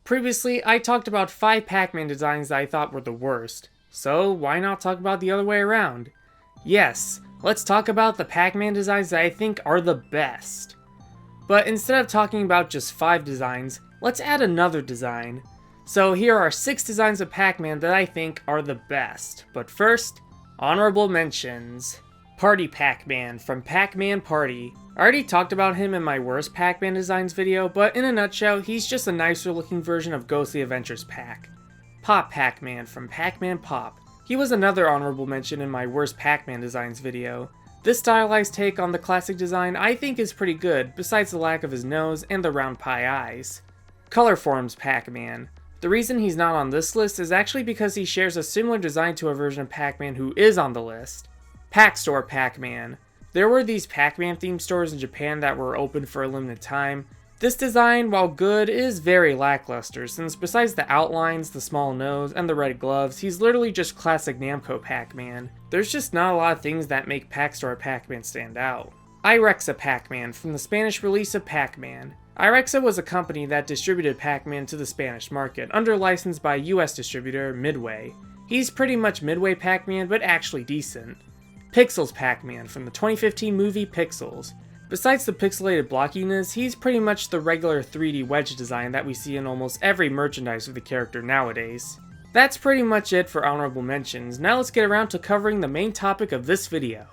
Previously, I talked about 5 Pac-Man designs that I thought were the worst, so why not talk about the other way around? Yes, let's talk about the Pac-Man designs that I think are the best. But instead of talking about just 5 designs, let's add another design. So here are 6 designs of Pac-Man that I think are the best. But first, honorable mentions. Party Pac-Man from Pac-Man Party. I already talked about him in my worst Pac-Man designs video, but in a nutshell, he's just a nicer looking version of Ghostly Adventures Pac. Pop Pac-Man from Pac-Man Pop. He was another honorable mention in my worst Pac-Man designs video. This stylized take on the classic design I think is pretty good, besides the lack of his nose and the round pie eyes. Colorforms Pac-Man. The reason he's not on this list is actually because he shares a similar design to a version of Pac-Man who is on the list. Pac Store Pac-Man. There were these Pac-Man themed stores in Japan that were open for a limited time. This design, while good, is very lackluster, since besides the outlines, the small nose, and the red gloves, he's literally just classic Namco Pac-Man. There's just not a lot of things that make Pac Store Pac-Man stand out. Irexa Pac-Man from the Spanish release of Pac-Man. Irexa was a company that distributed Pac-Man to the Spanish market, under license by US distributor Midway. He's pretty much Midway Pac-Man, but actually decent. Pixels Pac-Man from the 2015 movie Pixels. Besides the pixelated blockiness, he's pretty much the regular 3D Wedge design that we see in almost every merchandise of the character nowadays. That's pretty much it for honorable mentions. Now let's get around to covering the main topic of this video.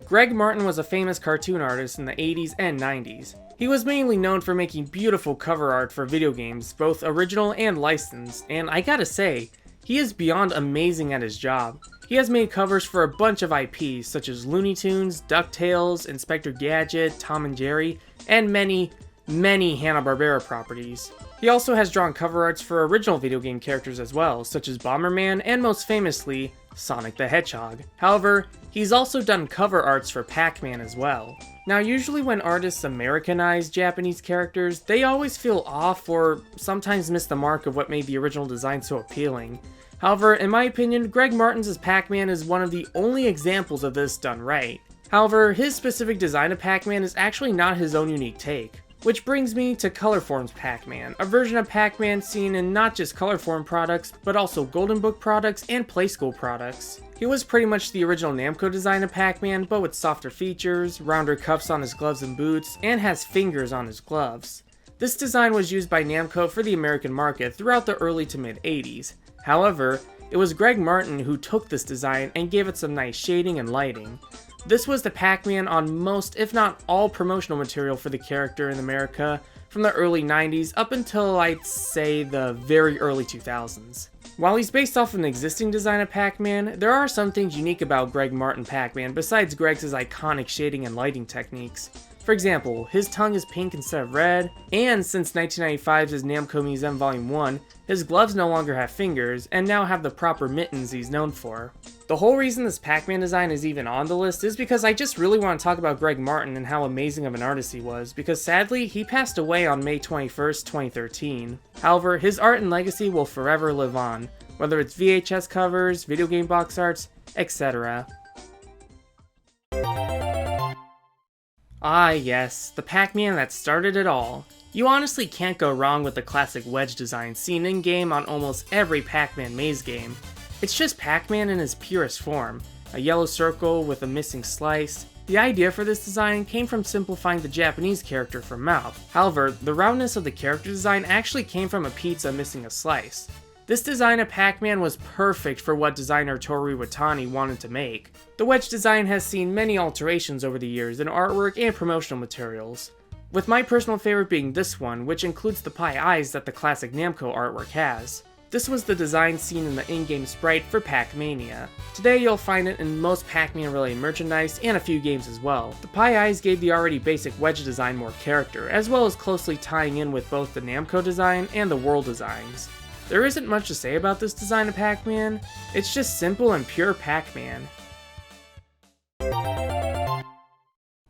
Greg Martin was a famous cartoon artist in the 80s and 90s. He was mainly known for making beautiful cover art for video games, both original and licensed, and I gotta say, he is beyond amazing at his job. He has made covers for a bunch of IPs such as Looney Tunes, DuckTales, Inspector Gadget, Tom and Jerry, and many Hanna-Barbera properties. He also has drawn cover arts for original video game characters as well, such as Bomberman and most famously, Sonic the Hedgehog. However, he's also done cover arts for Pac-Man as well. Now usually when artists Americanize Japanese characters, they always feel off or sometimes miss the mark of what made the original design so appealing. However, in my opinion, Greg Martin's Pac-Man is one of the only examples of this done right. However, his specific design of Pac-Man is actually not his own unique take. Which brings me to Colorforms Pac-Man, a version of Pac-Man seen in not just Colorform products, but also Golden Book products and Playskool products. He was pretty much the original Namco design of Pac-Man, but with softer features, rounder cuffs on his gloves and boots, and has fingers on his gloves. This design was used by Namco for the American market throughout the early to mid 80s. However, it was Greg Martin who took this design and gave it some nice shading and lighting. This was the Pac-Man on most, if not all, promotional material for the character in America from the early 90s up until I'd say the very early 2000s. While he's based off an existing design of Pac-Man, there are some things unique about Greg Martin Pac-Man besides Greg's iconic shading and lighting techniques. For example, his tongue is pink instead of red, and since 1995's Namco Museum Volume 1, his gloves no longer have fingers, and now have the proper mittens he's known for. The whole reason this Pac-Man design is even on the list is because I just really want to talk about Greg Martin and how amazing of an artist he was, because sadly, he passed away on May 21st, 2013. However, his art and legacy will forever live on, whether it's VHS covers, video game box arts, etc. Ah yes, the Pac-Man that started it all. You honestly can't go wrong with the classic Wedge design seen in-game on almost every Pac-Man maze game. It's just Pac-Man in his purest form, a yellow circle with a missing slice. The idea for this design came from simplifying the Japanese character for mouth. However, the roundness of the character design actually came from a pizza missing a slice. This design of Pac-Man was perfect for what designer Toru Iwatani wanted to make. The Wedge design has seen many alterations over the years in artwork and promotional materials, with my personal favorite being this one, which includes the pie eyes that the classic Namco artwork has. This was the design seen in the in-game sprite for Pac-Mania. Today you'll find it in most Pac-Man related merchandise and a few games as well. The pie eyes gave the already basic Wedge design more character, as well as closely tying in with both the Namco design and the world designs. There isn't much to say about this design of Pac-Man, it's just simple and pure Pac-Man.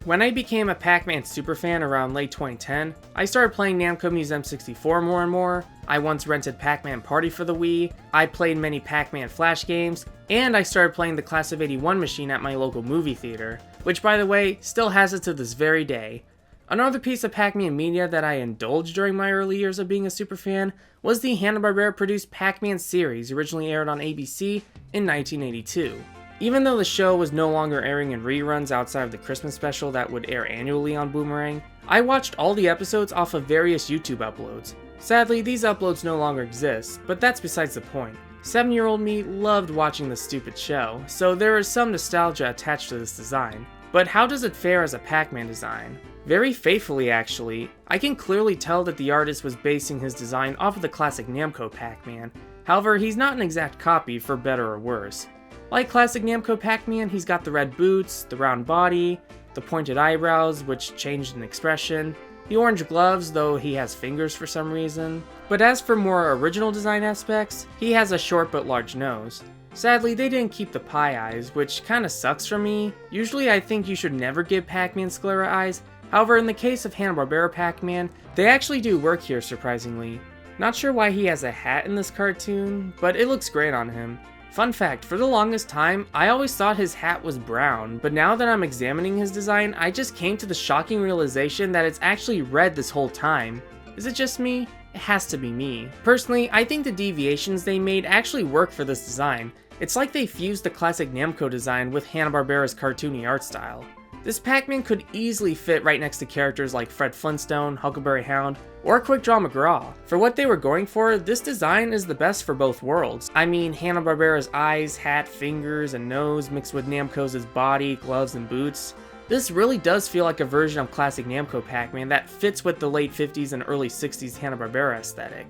When I became a Pac-Man superfan around late 2010, I started playing Namco Museum 64 more and more. I once rented Pac-Man Party for the Wii, I played many Pac-Man Flash games, and I started playing the Class of '81 machine at my local movie theater, which by the way, still has it to this very day. Another piece of Pac-Man media that I indulged during my early years of being a superfan was the Hanna-Barbera produced Pac-Man series, originally aired on ABC in 1982. Even though the show was no longer airing in reruns outside of the Christmas special that would air annually on Boomerang, I watched all the episodes off of various YouTube uploads. Sadly, these uploads no longer exist, but that's besides the point. 7-year-old me loved watching this stupid show, so there is some nostalgia attached to this design. But how does it fare as a Pac-Man design? Very faithfully, actually. I can clearly tell that the artist was basing his design off of the classic Namco Pac-Man. However, he's not an exact copy, for better or worse. Like classic Namco Pac-Man, he's got the red boots, the round body, the pointed eyebrows, which changed in expression, the orange gloves, though he has fingers for some reason. But as for more original design aspects, he has a short but large nose. Sadly, they didn't keep the pie eyes, which kinda sucks for me. Usually I think you should never give Pac-Man sclera eyes. However, in the case of Hanna-Barbera Pac-Man, they actually do work here, surprisingly. Not sure why he has a hat in this cartoon, but it looks great on him. Fun fact, for the longest time, I always thought his hat was brown, but now that I'm examining his design, I just came to the shocking realization that it's actually red this whole time. Is it just me? It has to be me. Personally, I think the deviations they made actually work for this design. It's like they fused the classic Namco design with Hanna-Barbera's cartoony art style. This Pac-Man could easily fit right next to characters like Fred Flintstone, Huckleberry Hound, or Quick Draw McGraw. For what they were going for, this design is the best for both worlds. I mean, Hanna-Barbera's eyes, hat, fingers, and nose mixed with Namco's body, gloves, and boots. This really does feel like a version of classic Namco Pac-Man that fits with the late 50s and early 60s Hanna-Barbera aesthetic.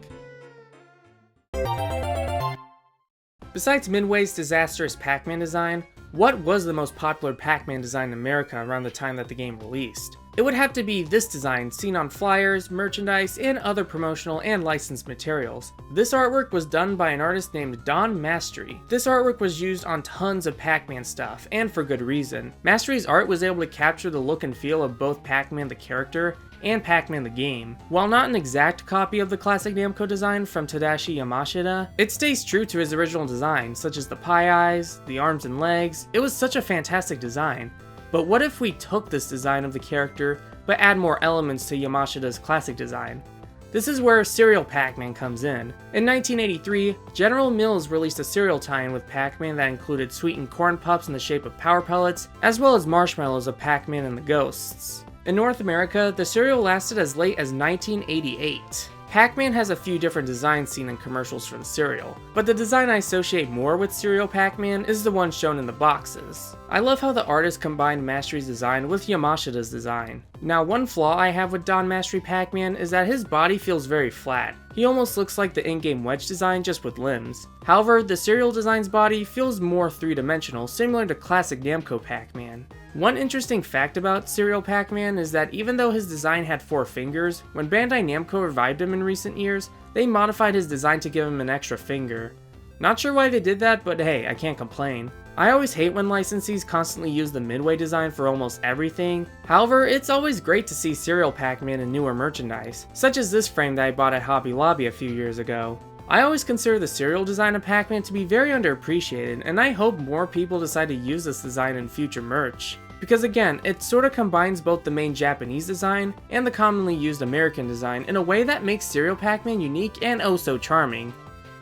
Besides Midway's disastrous Pac-Man design, what was the most popular Pac-Man design in America around the time that the game released? It would have to be this design seen on flyers, merchandise, and other promotional and licensed materials. This artwork was done by an artist named Don Mastery. This artwork was used on tons of Pac-Man stuff, and for good reason. Mastery's art was able to capture the look and feel of both Pac-Man the character and Pac-Man the game. While not an exact copy of the classic Namco design from Tadashi Yamashita, it stays true to his original design, such as the pie eyes, the arms and legs. It was such a fantastic design. But what if we took this design of the character, but add more elements to Yamashita's classic design? This is where Cereal Pac-Man comes in. In 1983, General Mills released a cereal tie-in with Pac-Man that included sweetened corn puffs in the shape of power pellets, as well as marshmallows of Pac-Man and the Ghosts. In North America, the cereal lasted as late as 1988. Pac-Man has a few different designs seen in commercials for the cereal, but the design I associate more with Cereal Pac-Man is the one shown in the boxes. I love how the artist combined Mastery's design with Yamashita's design. Now, one flaw I have with Don Mastery Pac-Man is that his body feels very flat. He almost looks like the in-game Wedge design, just with limbs. However, the cereal design's body feels more three-dimensional, similar to classic Namco Pac-Man. One interesting fact about Cereal Pac-Man is that even though his design had 4 fingers, when Bandai Namco revived him in recent years, they modified his design to give him an extra finger. Not sure why they did that, but hey, I can't complain. I always hate when licensees constantly use the Midway design for almost everything. However, it's always great to see Cereal Pac-Man in newer merchandise, such as this frame that I bought at Hobby Lobby a few years ago. I always consider the cereal design of Pac-Man to be very underappreciated, and I hope more people decide to use this design in future merch. Because again, it sort of combines both the main Japanese design and the commonly used American design in a way that makes Cereal Pac-Man unique and oh so charming.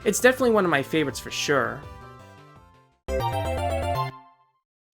It's definitely one of my favorites for sure.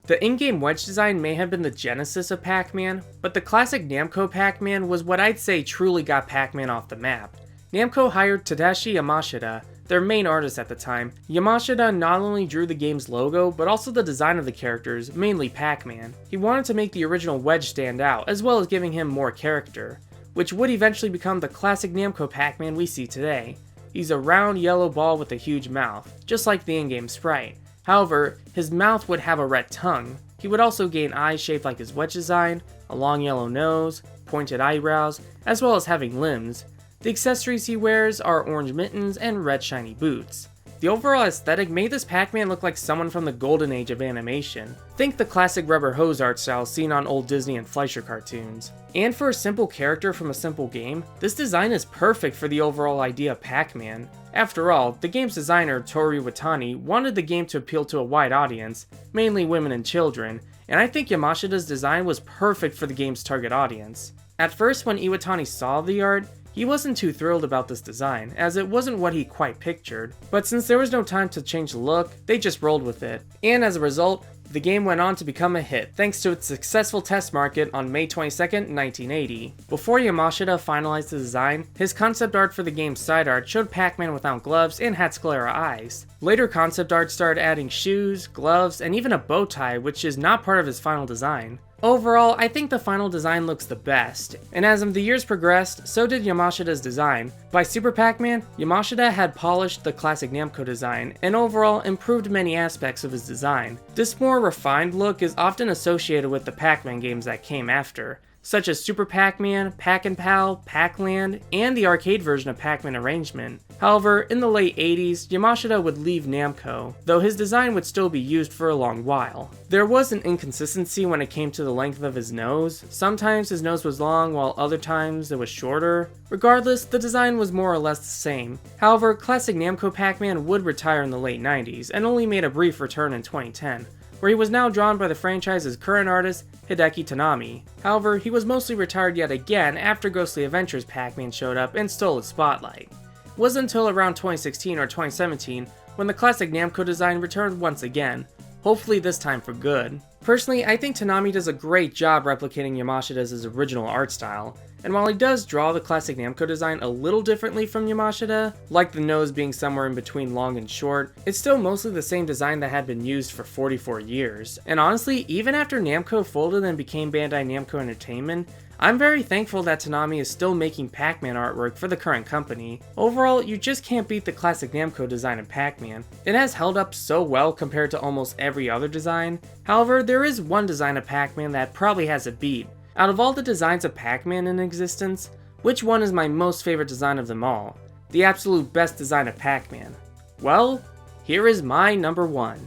The in-game Wedge design may have been the genesis of Pac-Man, but the classic Namco Pac-Man was what I'd say truly got Pac-Man off the map. Namco hired Tadashi Yamashita, their main artist at the time. Yamashita not only drew the game's logo, but also the design of the characters, mainly Pac-Man. He wanted to make the original Wedge stand out, as well as giving him more character, which would eventually become the classic Namco Pac-Man we see today. He's a round yellow ball with a huge mouth, just like the in-game sprite. However, his mouth would have a red tongue. He would also gain eyes shaped like his Wedge design, a long yellow nose, pointed eyebrows, as well as having limbs. The accessories he wears are orange mittens and red shiny boots. The overall aesthetic made this Pac-Man look like someone from the golden age of animation. Think the classic rubber hose art style seen on old Disney and Fleischer cartoons. And for a simple character from a simple game, this design is perfect for the overall idea of Pac-Man. After all, the game's designer Toru Watani wanted the game to appeal to a wide audience, mainly women and children, and I think Yamashita's design was perfect for the game's target audience. At first, when Iwatani saw the art, he wasn't too thrilled about this design, as it wasn't what he quite pictured, but since there was no time to change the look, they just rolled with it. And as a result, the game went on to become a hit, thanks to its successful test market on May 22nd, 1980. Before Yamashita finalized the design, his concept art for the game's side art showed Pac-Man without gloves and had sclera eyes. Later concept art started adding shoes, gloves, and even a bow tie, which is not part of his final design. Overall, I think the final design looks the best, and as the years progressed, so did Yamashita's design. By Super Pac-Man, Yamashita had polished the classic Namco design, and overall improved many aspects of his design. This more refined look is often associated with the Pac-Man games that came after, such as Super Pac-Man, Pac-and-Pal, Pac-Land, and the arcade version of Pac-Man Arrangement. However, in the late 80s, Yamashita would leave Namco, though his design would still be used for a long while. There was an inconsistency when it came to the length of his nose. Sometimes his nose was long, while other times it was shorter. Regardless, the design was more or less the same. However, classic Namco Pac-Man would retire in the late 90s, and only made a brief return in 2010. Where he was now drawn by the franchise's current artist, Hideki Tanami. However, he was mostly retired yet again after Ghostly Adventures Pac-Man showed up and stole its spotlight. It wasn't until around 2016 or 2017 when the classic Namco design returned once again, hopefully this time for good. Personally, I think Tanami does a great job replicating Yamashita's original art style, and while he does draw the classic Namco design a little differently from Yamashita, like the nose being somewhere in between long and short, it's still mostly the same design that had been used for 44 years. And honestly, even after Namco folded and became Bandai Namco Entertainment, I'm very thankful that Tanami is still making Pac-Man artwork for the current company. Overall, you just can't beat the classic Namco design of Pac-Man. It has held up so well compared to almost every other design. However, there is one design of Pac-Man that probably has a beat. Out of all the designs of Pac-Man in existence, which one is my most favorite design of them all? The absolute best design of Pac-Man? Well, here is my number one.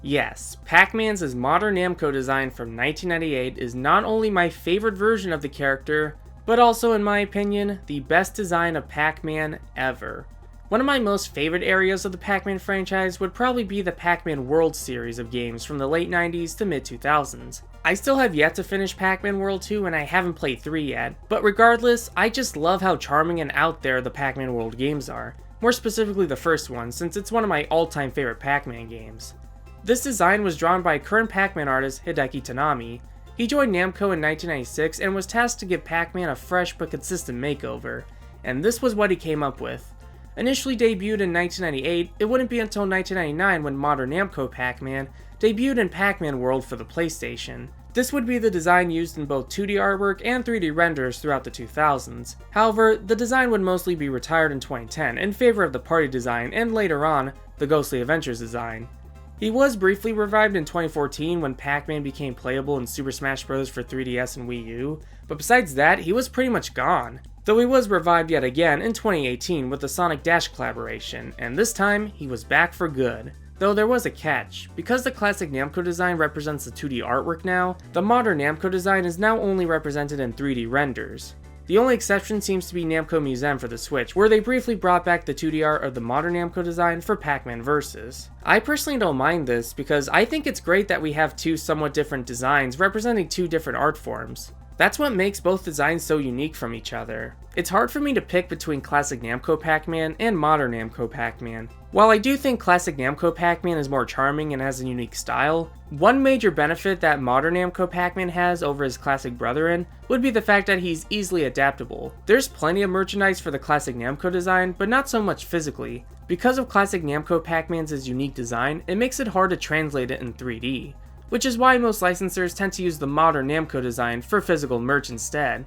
Yes, Pac-Man's modern Namco design from 1998 is not only my favorite version of the character, but also, in my opinion, the best design of Pac-Man ever. One of my most favorite areas of the Pac-Man franchise would probably be the Pac-Man World series of games from the late 90s to mid 2000s. I still have yet to finish Pac-Man World 2 and I haven't played 3 yet, but regardless, I just love how charming and out there the Pac-Man World games are. More specifically the first one, since it's one of my all-time favorite Pac-Man games. This design was drawn by current Pac-Man artist Hideki Tanami. He joined Namco in 1996 and was tasked to give Pac-Man a fresh but consistent makeover, and this was what he came up with. Initially debuted in 1998, it wouldn't be until 1999 when modern Namco Pac-Man debuted in Pac-Man World for the PlayStation. This would be the design used in both 2D artwork and 3D renders throughout the 2000s. However, the design would mostly be retired in 2010 in favor of the party design and later on, the Ghostly Adventures design. He was briefly revived in 2014 when Pac-Man became playable in Super Smash Bros. For 3DS and Wii U, but besides that, he was pretty much gone. Though he was revived yet again in 2018 with the Sonic Dash collaboration, and this time, he was back for good. Though there was a catch. Because the classic Namco design represents the 2D artwork now, the modern Namco design is now only represented in 3D renders. The only exception seems to be Namco Museum for the Switch, where they briefly brought back the 2D art of the modern Namco design for Pac-Man Vs. I personally don't mind this because I think it's great that we have two somewhat different designs representing two different art forms. That's what makes both designs so unique from each other. It's hard for me to pick between classic Namco Pac-Man and modern Namco Pac-Man. While I do think classic Namco Pac-Man is more charming and has a unique style, one major benefit that modern Namco Pac-Man has over his classic brethren would be the fact that he's easily adaptable. There's plenty of merchandise for the classic Namco design, but not so much physically. Because of classic Namco Pac-Man's unique design, it makes it hard to translate it in 3D. Which is why most licensors tend to use the modern Namco design for physical merch instead.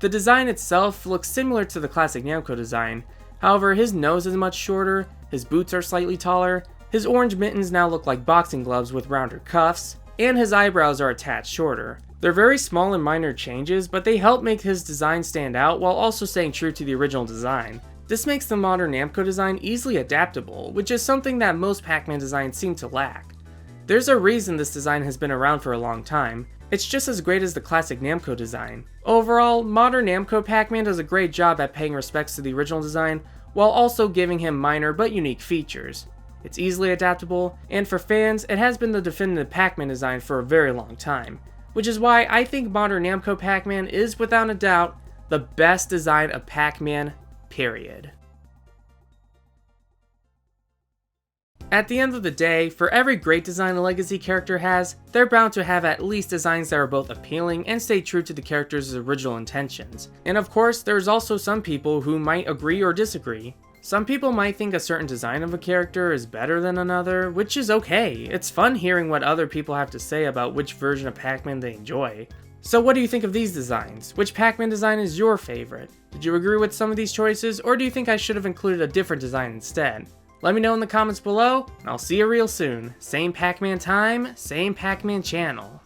The design itself looks similar to the classic Namco design, however his nose is much shorter, his boots are slightly taller, his orange mittens now look like boxing gloves with rounder cuffs, and his eyebrows are attached shorter. They're very small and minor changes, but they help make his design stand out while also staying true to the original design. This makes the modern Namco design easily adaptable, which is something that most Pac-Man designs seem to lack. There's a reason this design has been around for a long time. It's just as great as the classic Namco design. Overall, modern Namco Pac-Man does a great job at paying respects to the original design while also giving him minor but unique features. It's easily adaptable, and for fans, it has been the definitive Pac-Man design for a very long time, which is why I think modern Namco Pac-Man is without a doubt the best design of Pac-Man, period. At the end of the day, for every great design a legacy character has, they're bound to have at least designs that are both appealing and stay true to the character's original intentions. And of course, there's also some people who might agree or disagree. Some people might think a certain design of a character is better than another, which is okay. It's fun hearing what other people have to say about which version of Pac-Man they enjoy. So what do you think of these designs? Which Pac-Man design is your favorite? Did you agree with some of these choices, or do you think I should have included a different design instead? Let me know in the comments below, and I'll see you real soon. Same Pac-Man time, same Pac-Man channel.